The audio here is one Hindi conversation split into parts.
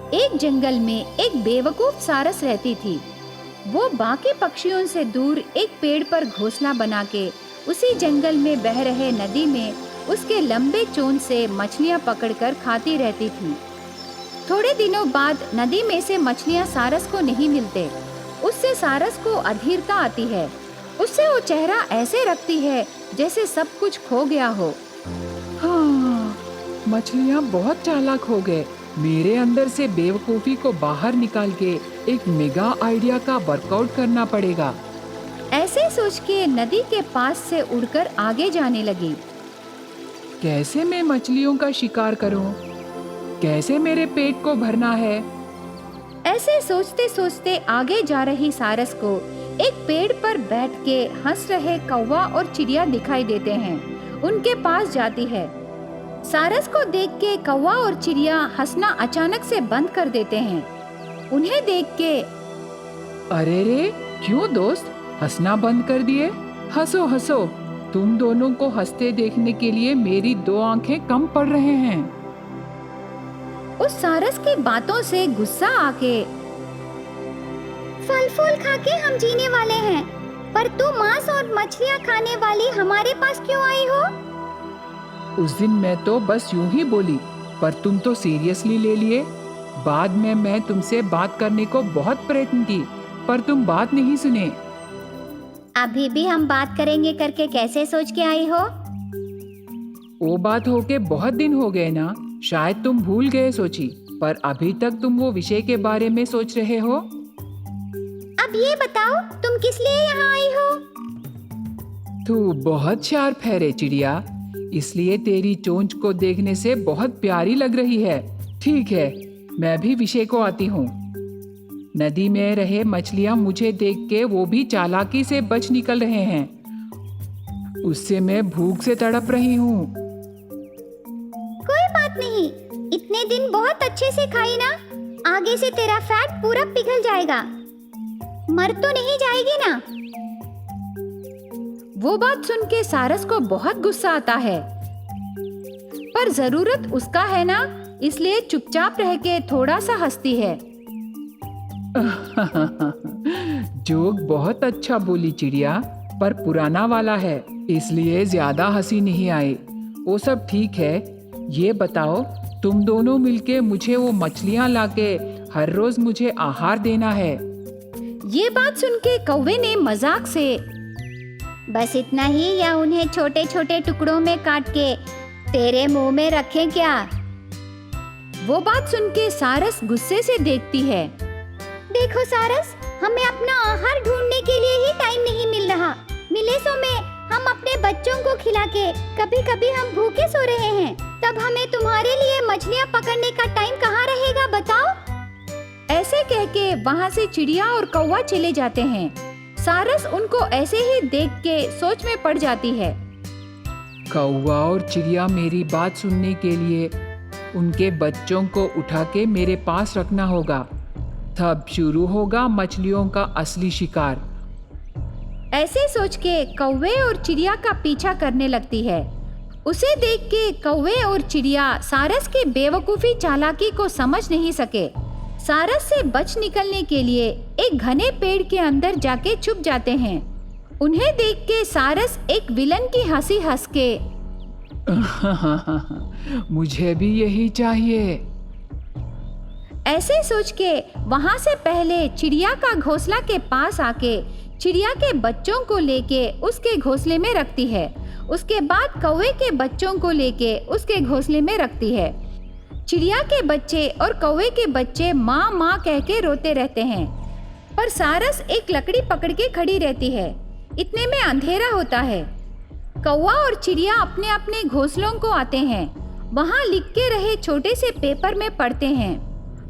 एक जंगल में एक बेवकूफ सारस रहती थी। वो बाकी पक्षियों से दूर एक पेड़ पर घोंसला बना के उसी जंगल में बह रहे नदी में उसके लंबे चोंच से मछलियां पकड़कर खाती रहती थी। थोड़े दिनों बाद नदी में से मछलियां सारस को नहीं मिलते। उससे सारस को अधीरता आती है। उससे वो चेहरा ऐसे रखती है जैसे सब कुछ खो गया हो। हाँ, मछलियाँ बहुत चालाक हो गए। मेरे अंदर से बेवकूफ़ी को बाहर निकाल के एक मेगा आइडिया का वर्कआउट करना पड़ेगा। ऐसे सोच के नदी के पास से उड़कर आगे जाने लगी। कैसे मैं मछलियों का शिकार करूं? कैसे मेरे पेट को भरना है? ऐसे सोचते सोचते आगे जा रही सारस को एक पेड़ पर बैठ के हंस रहे कौवा और चिड़िया दिखाई देते हैं। उनके पास जाती है। सारस को देख के कौवा और चिड़िया हंसना अचानक से बंद कर देते हैं। उन्हें देख के, अरे रे, क्यों दोस्त हंसना बंद कर दिए? हंसो हंसो, तुम दोनों को हंसते देखने के लिए मेरी 2 आंखें कम पड़ रहे हैं। उस सारस की बातों से गुस्सा आके, फल फूल खा के हम जीने वाले हैं, पर तू मांस और मछलियाँ खाने वाली हमारे पास क्यों आई हो? उस दिन मैं तो बस यूं ही बोली, पर तुम तो सीरियसली ले लिए। बाद में मैं तुमसे बात करने को बहुत प्रयत्न की, पर तुम बात नहीं सुने। अभी भी हम बात करेंगे करके कैसे सोच के आई हो? वो बात होके बहुत दिन हो गए ना, शायद तुम भूल गए सोची, पर अभी तक तुम वो विषय के बारे में सोच रहे हो। अब ये बताओ, तुम किस लिए यहाँ आई हो? तू बहुत शार्प है रे चिड़िया, इसलिए तेरी चोंच को देखने से बहुत प्यारी लग रही है। ठीक है, मैं भी विषय को आती हूँ। नदी में रहे मछलियाँ मुझे देख के वो भी चालाकी से बच निकल रहे हैं। उससे मैं भूख से तड़प रही हूँ। कोई बात नहीं, इतने दिन बहुत अच्छे से खाई ना, आगे से तेरा फैट पूरा पिघल जाएगा, मर तो नहीं जाएगी ना? वो बात सुन के सारस को बहुत गुस्सा आता है, पर जरूरत उसका है ना, इसलिए चुपचाप रह के थोड़ा सा हंसती है। जोक बहुत अच्छा बोली चिड़िया, पर पुराना वाला है, इसलिए ज्यादा हंसी नहीं आई। वो सब ठीक है। ये बताओ, तुम दोनों मिलके मुझे वो मछलियाँ लाके हर रोज मुझे आहार देना है। ये बात सुन के कौवे ने मजाक से, बस इतना ही या उन्हें छोटे छोटे टुकड़ों में काट के तेरे मुंह में रखें क्या? वो बात सुन के सारस गुस्से से देखती है। देखो सारस, हमें अपना आहार ढूंढने के लिए ही टाइम नहीं मिल रहा। मिले सो में हम अपने बच्चों को खिला के कभी कभी हम भूखे सो रहे हैं, तब हमें तुम्हारे लिए मछलियाँ पकड़ने का टाइम कहाँ रहेगा बताओ? ऐसे कह के वहाँ से चिड़िया और कौवा चले जाते हैं। सारस उनको ऐसे ही देख के सोच में पड़ जाती है। कौवा और चिड़िया मेरी बात सुनने के लिए उनके बच्चों को उठा के मेरे पास रखना होगा, तब शुरू होगा मछलियों का असली शिकार। ऐसे सोच के कौवे और चिड़िया का पीछा करने लगती है। उसे देख के कौवे और चिड़िया सारस की बेवकूफी चालाकी को समझ नहीं सके। सारस से बच निकलने के लिए एक घने पेड़ के अंदर जाके छुप जाते हैं। उन्हें देख के सारस एक विलन की हंसी हंस के, मुझे भी यही चाहिए। ऐसे सोच के वहां से पहले चिड़िया का घोंसला के पास आके चिड़िया के बच्चों को लेके उसके घोंसले में रखती है। उसके बाद कौवे के बच्चों को लेके उसके घोंसले में रखती है। चिड़िया के बच्चे और कौवे के बच्चे माँ माँ कह के रोते रहते हैं, पर सारस एक लकड़ी पकड़ के खड़ी रहती है। इतने में अंधेरा होता है। कौवा और चिड़िया अपने अपने घोंसलों को आते हैं। वहाँ लिख के रहे छोटे से पेपर में पढ़ते हैं,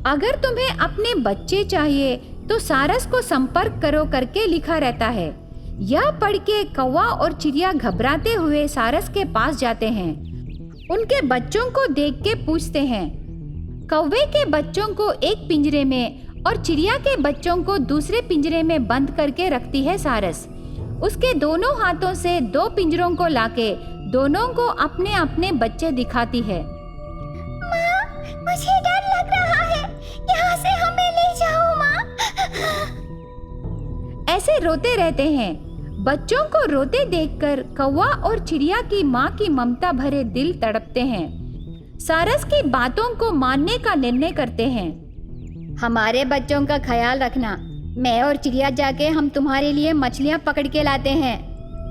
अगर तुम्हें अपने बच्चे चाहिए तो सारस को संपर्क करो करके लिखा रहता है। यह पढ़ के कौवा और चिड़िया घबराते हुए सारस के पास जाते हैं। उनके बच्चों को देख के पूछते हैं। कौवे के बच्चों को एक पिंजरे में और चिड़िया के बच्चों को दूसरे पिंजरे में बंद करके रखती है सारस। उसके दोनों हाथों से 2 पिंजरों को लाके दोनों को अपने अपने बच्चे दिखाती है। माँ, मुझे डर लग रहा है। रोते रहते हैं। बच्चों को रोते देखकर कौवा और चिड़िया की माँ की ममता भरे दिल तड़पते हैं। सारस की बातों को मानने का निर्णय करते हैं। हमारे बच्चों का ख्याल रखना, मैं और चिड़िया जाके हम तुम्हारे लिए मछलियाँ पकड़ के लाते हैं।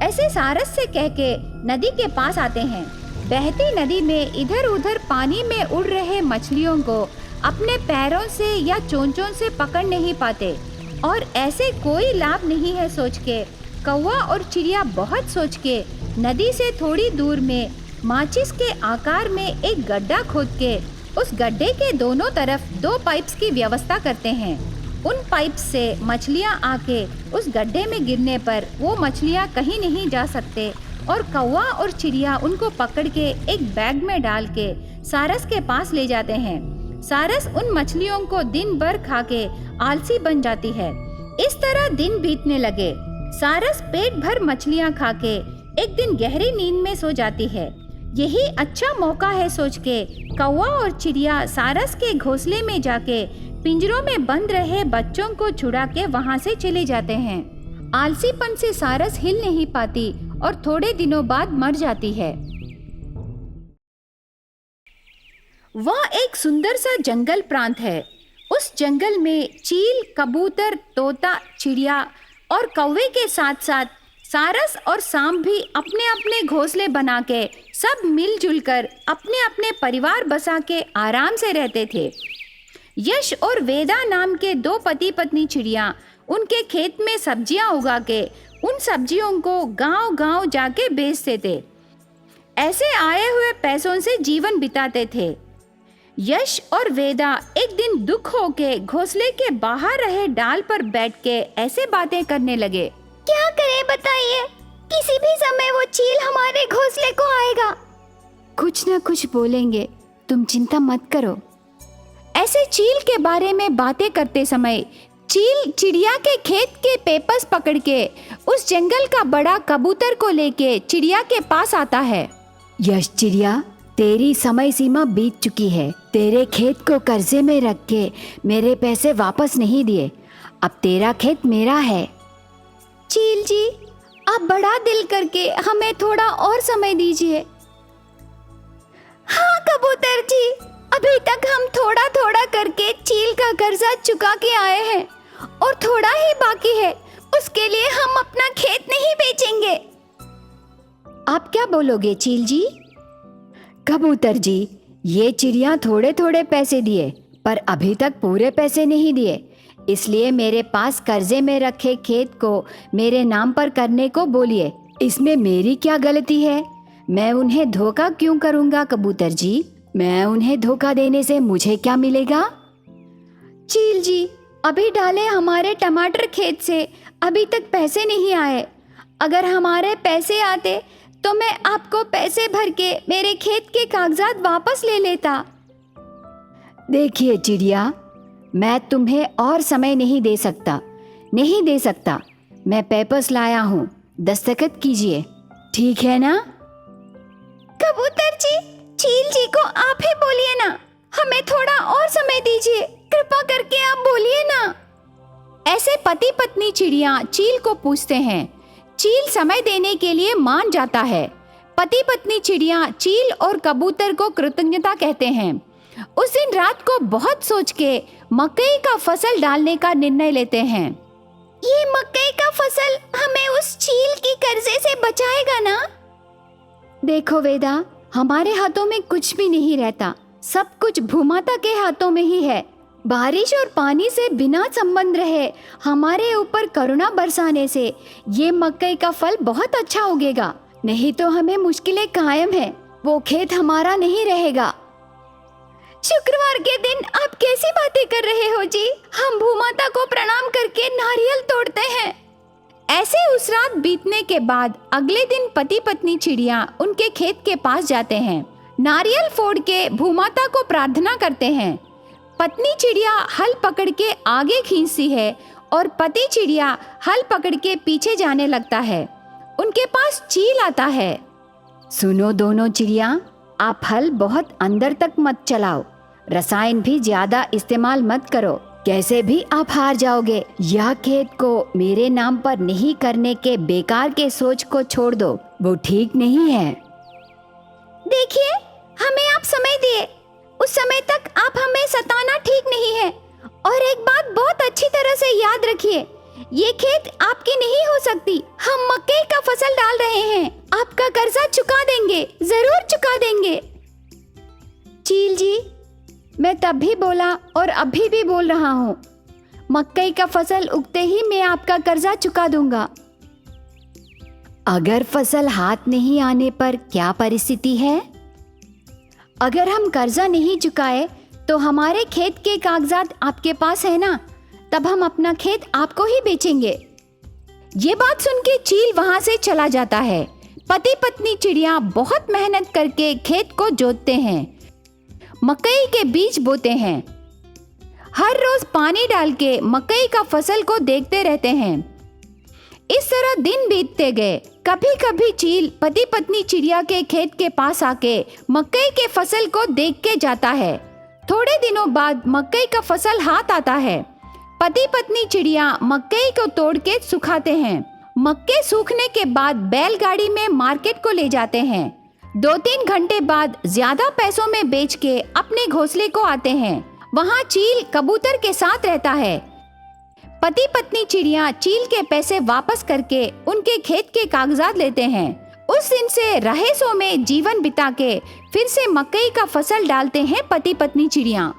ऐसे सारस से कह के नदी के पास आते हैं। बहती नदी में इधर उधर पानी में उड़ रहे मछलियों को अपने पैरों से या चोंचों से पकड़ नहीं पाते और ऐसे कोई लाभ नहीं है सोच के कौवा और चिड़िया बहुत सोच के नदी से थोड़ी दूर में माचिस के आकार में एक गड्ढा खोद के उस गड्ढे के दोनों तरफ 2 पाइप्स की व्यवस्था करते हैं। उन पाइप से मछलियां आके उस गड्ढे में गिरने पर वो मछलियां कहीं नहीं जा सकते और कौवा और चिड़िया उनको पकड़ के एक बैग में डाल के सारस के पास ले जाते हैं। सारस उन मछलियों को दिन भर खा के आलसी बन जाती है। इस तरह दिन बीतने लगे। सारस पेट भर मछलियां खा के एक दिन गहरी नींद में सो जाती है। यही अच्छा मौका है सोच के कौवा और चिड़िया सारस के घोंसले में जाके पिंजरों में बंद रहे बच्चों को छुड़ा के वहां से चले जाते हैं। आलसीपन से सारस हिल नहीं पाती और थोड़े दिनों बाद मर जाती है। वह एक सुंदर सा जंगल प्रांत है। उस जंगल में चील, कबूतर, तोता, चिड़िया और कौवे के साथ साथ सारस और सांप भी अपने अपने घोंसले बना के सब मिलजुल कर अपने अपने परिवार बसा के आराम से रहते थे। यश और वेदा नाम के 2 पति पत्नी चिड़िया उनके खेत में सब्जियां उगा के उन सब्जियों को गांव-गांव जाके बेचते थे। ऐसे आए हुए पैसों से जीवन बिताते थे। यश और वेदा एक दिन दुख होके घोंसले के बाहर रहे डाल पर बैठ के ऐसे बातें करने लगे। क्या करें बताइए, किसी भी समय वो चील हमारे घोंसले को आएगा। कुछ न कुछ बोलेंगे, तुम चिंता मत करो। ऐसे चील के बारे में बातें करते समय चील चिड़िया के खेत के पेपर्स पकड़ के उस जंगल का बड़ा कबूतर को लेके चिड़िया के पास आता है। यश चिड़िया, तेरी समय सीमा बीत चुकी है। तेरे खेत को कर्जे में रख के मेरे पैसे वापस नहीं दिए। अब तेरा खेत मेरा है। चील जी, आप बड़ा दिल करके हमें थोड़ा और समय दीजिए। हाँ कबूतर जी, अभी तक हम थोड़ा थोड़ा करके चील का कर्जा चुका के आए हैं और थोड़ा ही बाकी है। उसके लिए हम अपना खेत नहीं बेचेंगे। आप क्या बोलोगे चील जी? कबूतर जी, ये चिड़िया थोड़े थोड़े पैसे दिए पर अभी तक पूरे पैसे नहीं दिए, इसलिए मेरे पास कर्जे में रखे खेत को मेरे नाम पर करने को बोलिए। इसमें मेरी क्या गलती है? मैं उन्हें धोखा क्यों करूँगा कबूतर जी? मैं उन्हें धोखा देने से मुझे क्या मिलेगा? चील जी, अभी डाले हमारे टमाटर खेत से अभी तक पैसे नहीं आए। अगर हमारे पैसे आते तो मैं आपको पैसे भर के मेरे खेत के कागजात वापस ले लेता। देखिए चिड़िया, मैं तुम्हें और समय नहीं दे सकता। मैं पेपर्स लाया हूँ, दस्तखत कीजिए, ठीक है ना? कबूतर जी, चील जी को आप ही बोलिए ना, हमें थोड़ा और समय दीजिए, कृपा करके आप बोलिए ना। ऐसे पति पत्नी चिड़िया चील को पूछते हैं। चील समय देने के लिए मान जाता है। पति पत्नी चिड़िया चील और कबूतर को कृतज्ञता कहते हैं। उस दिन रात को बहुत सोच के मकई का फसल डालने का निर्णय लेते हैं। ये मकई का फसल हमें उस चील की कर्जे से बचाएगा ना? देखो वेदा, हमारे हाथों में कुछ भी नहीं रहता, सब कुछ भूमाता के हाथों में ही है। बारिश और पानी से बिना संबंध रहे हमारे ऊपर करुणा बरसाने से ये मकई का फल बहुत अच्छा उगेगा। नहीं तो हमें मुश्किलें कायम है, वो खेत हमारा नहीं रहेगा। शुक्रवार के दिन आप कैसी बातें कर रहे हो जी? हम भूमाता को प्रणाम करके नारियल तोड़ते हैं। ऐसे उस रात बीतने के बाद अगले दिन पति पत्नी चिड़िया उनके खेत के पास जाते हैं। नारियल फोड़ के भूमाता को प्रार्थना करते हैं। पत्नी चिड़िया हल पकड़ के आगे खींचती है और पति चिड़िया हल पकड़ के पीछे जाने लगता है। उनके पास चील आता है। सुनो दोनों चिड़िया, आप हल बहुत अंदर तक मत चलाओ, रसायन भी ज्यादा इस्तेमाल मत करो। कैसे भी आप हार जाओगे। यह खेत को मेरे नाम पर नहीं करने के बेकार के सोच को छोड़ दो, वो ठीक नहीं है। देखिए, हमें आप समय दिए, उस समय तक आप हमें सताना ठीक नहीं है। और एक बात बहुत अच्छी तरह से याद रखिए, ये खेत आपकी नहीं हो सकती। हम मकई का फसल डाल रहे हैं, आपका कर्जा चुका देंगे, जरूर चुका देंगे। चील जी, मैं तब भी बोला और अभी भी बोल रहा हूँ, मकई का फसल उगते ही मैं आपका कर्जा चुका दूंगा। अगर फसल हाथ नहीं आने पर क्या परिस्थिति है? अगर हम कर्जा नहीं चुकाए तो हमारे खेत के कागजात आपके पास है ना, तब हम अपना खेत आपको ही बेचेंगे। ये बात सुन के चील वहां से चला जाता है। पति पत्नी चिड़िया बहुत मेहनत करके खेत को जोतते हैं, मकई के बीज बोते हैं, हर रोज पानी डाल के मकई का फसल को देखते रहते हैं। इस तरह दिन बीतते गए। कभी कभी चील पति पत्नी चिड़िया के खेत के पास आके मकई के फसल को देख के जाता है। थोड़े दिनों बाद मकई का फसल हाथ आता है। पति पत्नी चिड़िया मकई को तोड़ के सुखाते हैं। मक्के सूखने के बाद बैलगाड़ी में मार्केट को ले जाते हैं। 2-3 घंटे बाद ज्यादा पैसों में बेच के अपने घोंसले को आते हैं। वहाँ चील कबूतर के साथ रहता है। पति पत्नी चिड़िया चील के पैसे वापस करके उनके खेत के कागजात लेते हैं। उस दिन से रहे सो में जीवन बिता के फिर से मकई का फसल डालते हैं पति पत्नी चिड़िया।